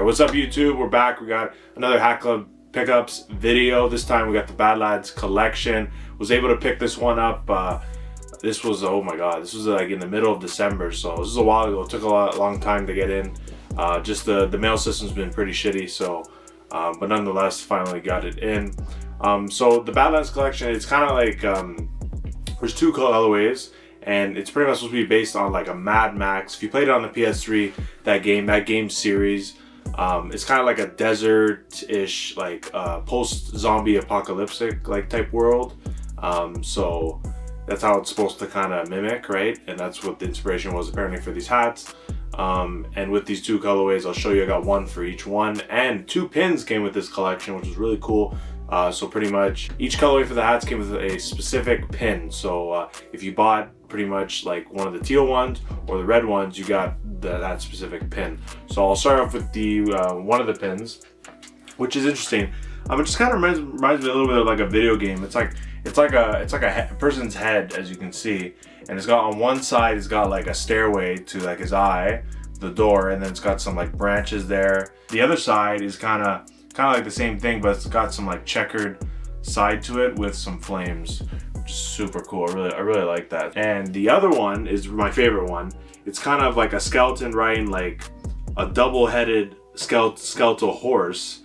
What's up, YouTube? We're back. We got another Hat Club pickups video. This time we got the Badlands Collection. Was able to pick this one up. This was, oh my god, this was like in the middle of December, so this is a while ago. It took a long time to get in. Just the mail system's been pretty shitty, so but nonetheless finally got it in. So the Badlands Collection, it's kind of like there's two colorways, and it's pretty much supposed to be based on like a Mad Max. If you played it on the PS3, that game series, it's kind of like a desert-ish, like post-zombie apocalyptic like type world. So that's how it's supposed to kind of mimic, right? And that's what the inspiration was apparently for these hats. And with these two colorways, I'll show you. I got one for each one, and 2 pins came with this collection, which was really cool. So pretty much each colorway for the hats came with a specific pin. So if you bought pretty much like one of the teal ones or the red ones, you got that specific pin. So I'll start off with the one of the pins, which is interesting. It just kind of reminds me a little bit of like a video game. It's like a person's head, as you can see, and it's got on one side, it's got like a stairway to like his eye, the door, and then it's got some like branches there. The other side is kind of like the same thing, but it's got some like checkered side to it with some flames, which is super cool. I really like that. And the other one is my favorite one. It's kind of like a skeleton riding like a double-headed skeletal horse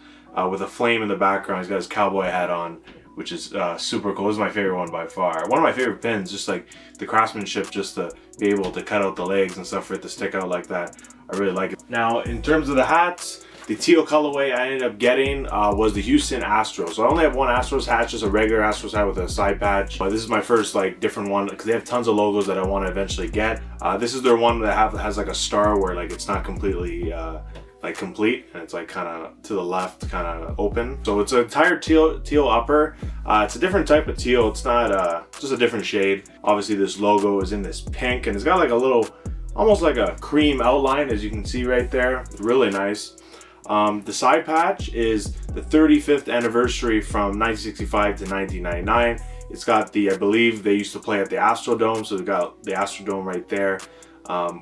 with a flame in the background. He's got his cowboy hat on, which is super cool. This is my favorite one by far. One of my favorite pins, just like the craftsmanship, just to be able to cut out the legs and stuff for it to stick out like that. I really like it. Now, in terms of the hats, the teal colorway I ended up getting was the Houston Astros. So I only have one Astros hat, just a regular Astros hat with a side patch. But this is my first like different one, because they have tons of logos that I want to eventually get. This is their one that has like a star where like it's not completely like complete, and it's like kind of to the left, kind of open. So it's an entire teal upper. It's a different type of teal. It's not just a different shade. Obviously this logo is in this pink, and it's got like a little, almost like a cream outline, as you can see right there. Really nice. The side patch is the 35th anniversary from 1965 to 1999. It's got the, I believe they used to play at the Astrodome, so they've got the Astrodome right there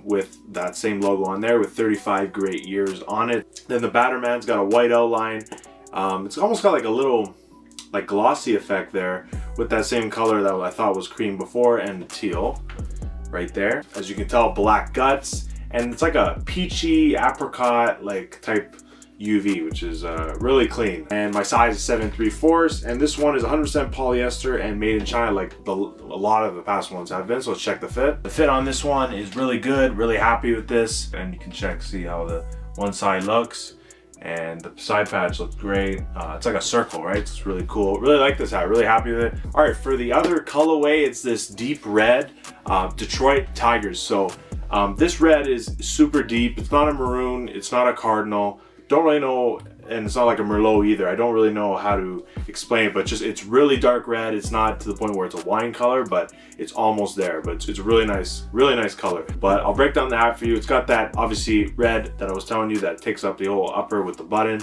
with that same logo on there with 35 great years on it. Then the Batterman's got a white outline. It's almost got like a little like glossy effect there with that same color that I thought was cream before, and the teal right there. As you can tell, black guts, and it's like a peachy apricot like type UV, which is really clean. And my size is 7 3/4, and this one is 100% polyester and made in China, like a lot of the past ones have been. So let's check the fit. The fit on this one is really good. Really happy with this, and you can see how the one side looks, and the side patch looks great. It's like a circle, right? It's really cool. Really like this hat. Really happy with it. All right, for the other colorway, it's this deep red Detroit Tigers. So this red is super deep. It's not a maroon. It's not a cardinal. Don't really know, and it's not like a Merlot either. I don't really know how to explain it, but just it's really dark red. It's not to the point where it's a wine color, but it's almost there. But it's a really nice color. But I'll break down the hat for you. It's got that obviously red that I was telling you that takes up the whole upper with the button.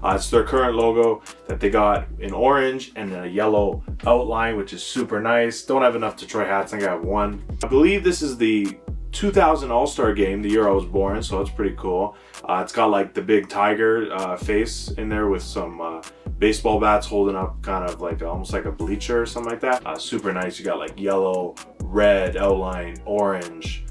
It's their current logo that they got in orange and a yellow outline, which is super nice. Don't have enough Detroit hats. I think I have one. I believe this is the 2000 All-Star game, the year I was born, so it's pretty cool. It's got like the big tiger face in there with some baseball bats holding up kind of like almost like a bleacher or something like that. Super nice. You got like yellow, red outline, orange,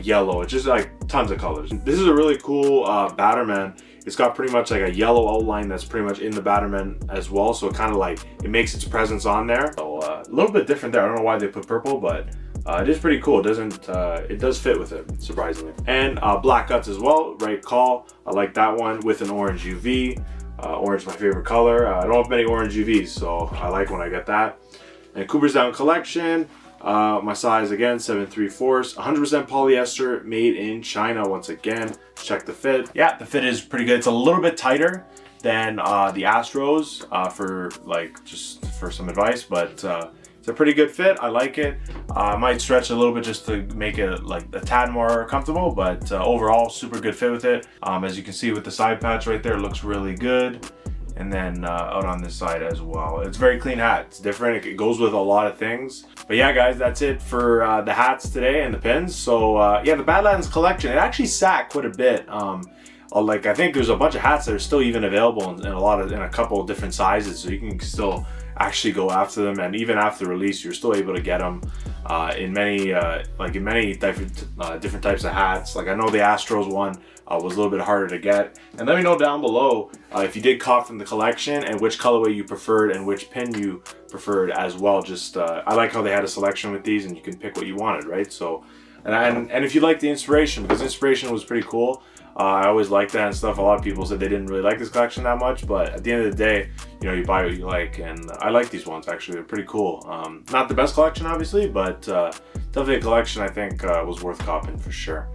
yellow. It's just like tons of colors. This is a really cool Batterman. It's got pretty much like a yellow outline that's pretty much in the Batterman as well, so it kind of like it makes its presence on there. So a little bit different there. I don't know why they put purple, but it is pretty cool. It does fit with it, surprisingly. And black guts as well, right call. I like that one with an orange UV. Orange is my favorite color. I don't have many orange UVs, so I like when I get that. And Cooperstown Collection, my size again, 7 3/4, 100% polyester, made in China once again. Check the fit. Yeah, the fit is pretty good. It's a little bit tighter than the Astros just for some advice, but it's a pretty good fit. I like it. I might stretch a little bit just to make it like a tad more comfortable, but overall, super good fit with it. As you can see with the side patch right there, it looks really good. And then out on this side as well. It's a very clean hat. It's different. It goes with a lot of things. But yeah, guys, that's it for the hats today and the pins. So yeah, the Badlands Collection, it actually sat quite a bit. like I think there's a bunch of hats that are still even available in a couple of different sizes, so you can still actually go after them, and even after release you're still able to get them in many different types of hats. Like I know the Astros one was a little bit harder to get. And let me know down below if you did cop from the collection and which colorway you preferred and which pin you preferred as well. Just I like how they had a selection with these and you can pick what you wanted, right? So and if you like the inspiration, because inspiration was pretty cool. I always liked that and stuff. A lot of people said they didn't really like this collection that much, but at the end of the day, you know, you buy what you like, and I like these ones actually. They're pretty cool. Not the best collection obviously, but definitely a collection I think was worth copping for sure.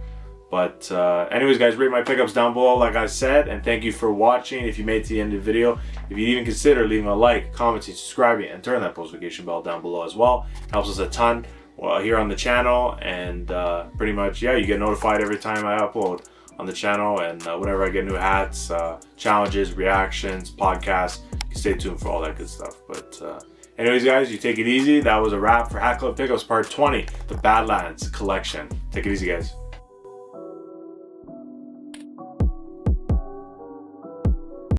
But anyways guys, rate my pickups down below like I said, and thank you for watching. If you made it to the end of the video, if you'd even consider leaving a like, commenting, subscribing, and turn that notification bell down below as well. It helps us a ton here on the channel, and pretty much, yeah, you get notified every time I upload on the channel, and whenever I get new hats, challenges, reactions, podcasts, you can stay tuned for all that good stuff. But anyways guys, you take it easy. That was a wrap for Hat Club Pickups Part 20, the Badlands Collection. Take it easy guys.